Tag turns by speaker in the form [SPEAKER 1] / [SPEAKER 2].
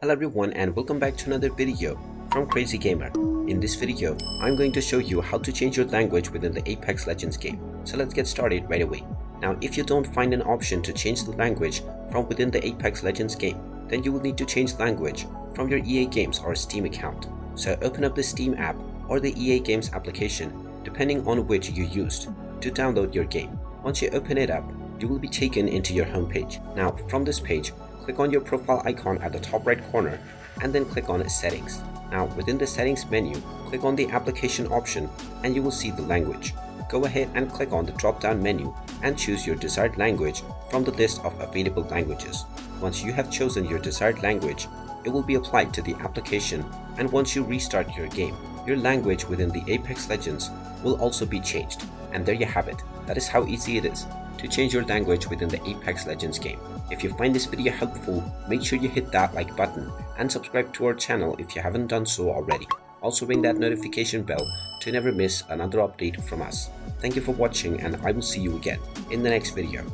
[SPEAKER 1] Hello everyone and welcome back to another video from Crazy Gamer. In this video, I'm going to show you how to change your language within the Apex Legends game. So let's get started right away. Now if you don't find an option to change the language from within the Apex Legends game, then you will need to change language from your EA Games or Steam account. So open up the Steam app or the EA Games application, depending on which you used, to download your game. Once you open it up, you will be taken into your home page. Now from this page, click on your profile icon at the top right corner and then click on Settings. Now within the Settings menu, click on the Application option and you will see the language. Go ahead and click on the drop-down menu and choose your desired language from the list of available languages. Once you have chosen your desired language, it will be applied to the application, and once you restart your game, your language within the Apex Legends will also be changed. And there you have it. That is how easy it is to change your language within the Apex Legends game. If you find this video helpful, make sure you hit that like button and subscribe to our channel if you haven't done so already. Also ring that notification bell to never miss another update from us. Thank you for watching and I will see you again in the next video.